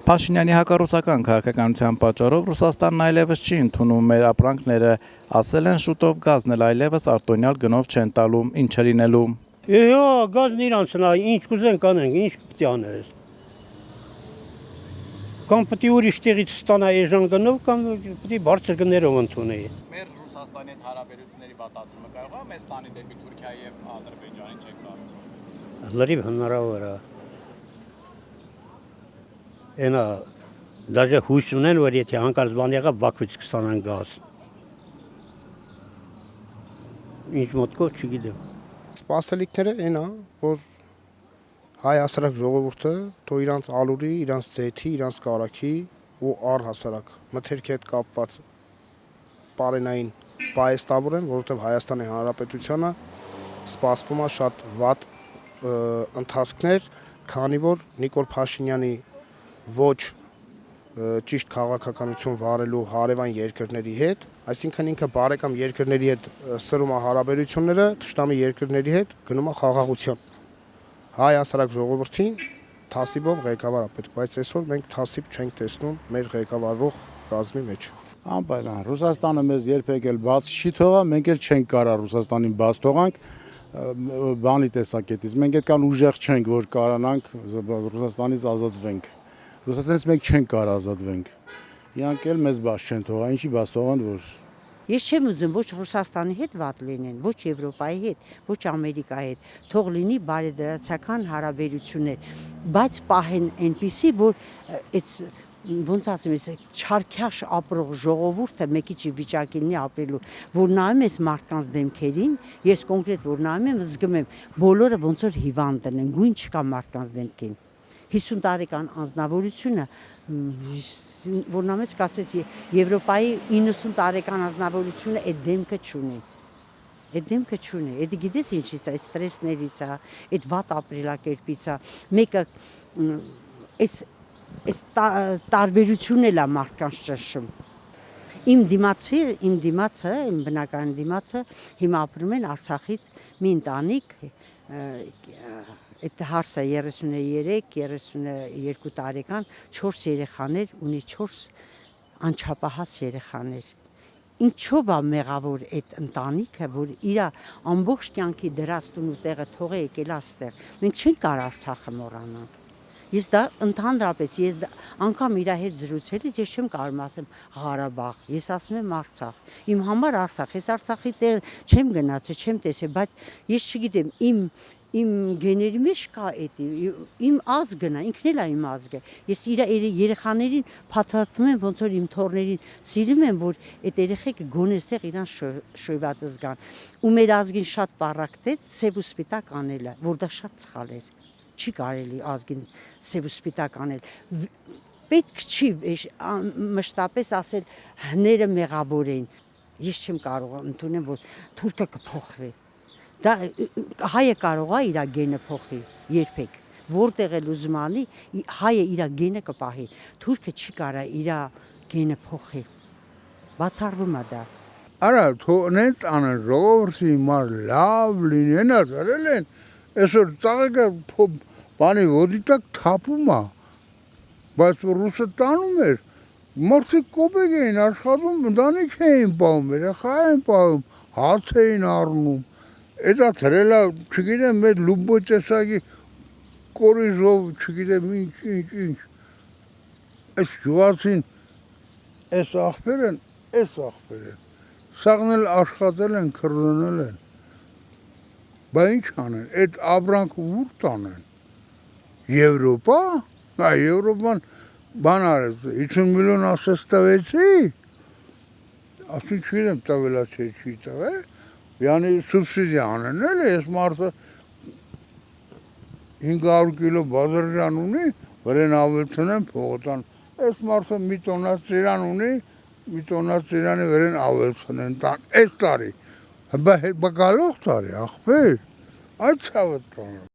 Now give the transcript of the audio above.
Փաշինյանի հակառուսական քաղաքականության պատճառով Ռուսաստանն այլևս չի ընդունում մեր ապրանքները, ասել են շուտով գազն էլ այլևս արտոնյալ գնով չեն տալու, ինչ է լինելու։ Գազն իրանց նա, ինչ կուզեն կանենք, ինչ պետք է անես։ Կամ պետք է ուրիշ տեղից ստանա էժան գնով, կամ պետք է բարձր գներով ընդունի։ Մեր Ռուսաստանի հետ հարաբերությունների վատացումը կարող է մեզ տանի դեպի Թուրքիայի եւ Ադրբեջանի չեք կարծում։ Լրիվ հնարավոր է։ Այնա դաժե հույս ունեն, որ եթե հանկարծ բան եղա Բաքվից կստանան գազ։ Ինչ մոտքով չգիտեմ։ Սպասելիքները այնա, որ հայ հասարակ ժողովուրդը թող իրանց ալուրի, իրանց ձեթի, իրանց կարակի ու առհասարակ մթերքի հետ կապված պարենային պայեստավորեն, որովհետև Հայաստանի Հանրապետությանը սպասվում է շատ վատ ընթացքներ, քանի որ Նիկոլ Փաշինյանի ոչ ճիշտ քաղաքականություն վարելու հարևան երկրների հետ, այսինքն ինքը բարեկամ երկրների հետ սրում է հարաբերությունները, թշնամի երկրների հետ գնում է խաղաղության։ Հայ հասարակ ժողովրդին թասիբով ղեկավար է պետք, բայց այսօր մենք թասիբ չենք տեսնում մեր ղեկավարող կազմի մեջ։ Անպայման, Ռուսաստանը մեզ երբեք էլ բաց չի թողա, մենք էլ չենք կարա Ռուսաստանին բաց թողանք բանի տեսակետից։ Մենք այդքան ուժեղ չենք, որ կարանանք Ռուսաստանից ազատվենք։ Ռուսաստանից մենք չենք կարող ազատվենք։ Իրանք էլ մեզ բաց չեն թողա, ինչի բաց թողան որ։ Ես չեմ ուզում ոչ Ռուսաստանի հետ վատ լինեն, ոչ Եվրոպայի հետ, ոչ Ամերիկայի հետ, թող լինի բարեդրացական հարաբերություններ, բայց պահեն այնպիսի, որ այդ ոնց ասեմ, չարքյաշ ապրող ժողովուրդը մեկի չի վիճակի լինի ապրելու, որ նայում ես մարդկանց դեմքերին, ես կոնկրետ որ նայում եմ, զգում եմ, բոլորը ոնց որ հիվանդ են, գույն չկա մարդկանց դեմքին։ 50 տարեկան անձնավորությունը, որ նամես կասես Եվրոպայի 90 տարեկան անձնավորությունը այդ դեմքը չունի։ Այդ դեմքը չունի, այդ գիտես ինչից է, ստրեսներից է, այդ վատ ապրելակերպից է, մեկը այս տարբերությունն էլ է մարդկանց ճնշում։ Իմ բնական դիմացը հիմա ապրում են Արցախից մի ընտանիք, այդ հարսը 33-32 տարեկան 4 երեխաներ, ունի 4 անչափահաս երեխաներ։ Ինչով է մեղավոր այդ ընտանիքը, որ իր ամբողջ կյանքի դրած տուն ու տեղը թող է եկել այստեղ։ Մենք չենք կարող Արցախը մոռանալ։ Ես դա ընդհանրապես, ես անգամ իր հետ զրուցելիս ես չեմ կարող ասեմ Ղարաբաղ, ես ասում եմ Արցախ։ Իմ համար Արցախ, ես Արցախի տեղ չեմ գնացել, չեմ տեսել, բայց ես չգիտեմ, իմ գեների մեջ կա էդի, իմ ազգն է, ինքն էլ է իմ ազգը։ Ես իր երեխաներին փաթաթվում եմ, ոնց որ իմ թորներին սիրում եմ, որ այդ երեխեքը գոնե այստեղ իրան շոյված զգան։ Ու մեր ազգին շատ պարակտեց սև ու սպիտակ անելը, որ դա շատ սխալ էր։ Չի կարելի ազգին սև ու սպիտակ անել։ Պետք չի մշտապես ասել հները մեղավոր են։ Ես չեմ կարող ընդունել, որ թուրքը կփոխվի։ Դա հայը կարող է իր գենը փոխի երբեք, որտեղ էլ ուզում անի, հայը իր գենը կպահի, թուրքը չի կարող իր գենը փոխի, բացառվում է դա։ Արա թողնեց անեն ժողովրդի համար լավ լինեն ասել են, այսօր ծաղիկը բանի ոտի տակ թափում է, բայց ռուսը տանում էր, մարդիկ կոպեկ էին աշխատում, ընտանիք էին պահում, երեխա էին պահում, հաց էին առնում։ Էդա թրելա, չգիտեմ, մեր լուբոյ տեսակի կորիզով, չգիտեմ, ինչ։ Այս գյուղացին, այս աղբեր են, սաղն էլ աշխատել են, քրդոնել են։ Բա ինչ անեն, այդ ապրանքը ուր տանեն։ Եվրոպա, Եվրոպան բան արեց, 50 միլիոն ասես տվեցի, ասին չգիտեմ տվելա չէ չի տվել, Յանի սուբսիդիա անեն էլ ես մարդը 500 կիլո բազարժան ունի, վրեն ավելցնեն փողոտան, ես մարդը մի տոննա ծիրան ունի, մի տոննա ծիրանի վրեն ավելցնեն տան, այս տարի, բա գալող տարի, աղբեր, այդ ցավը տանը։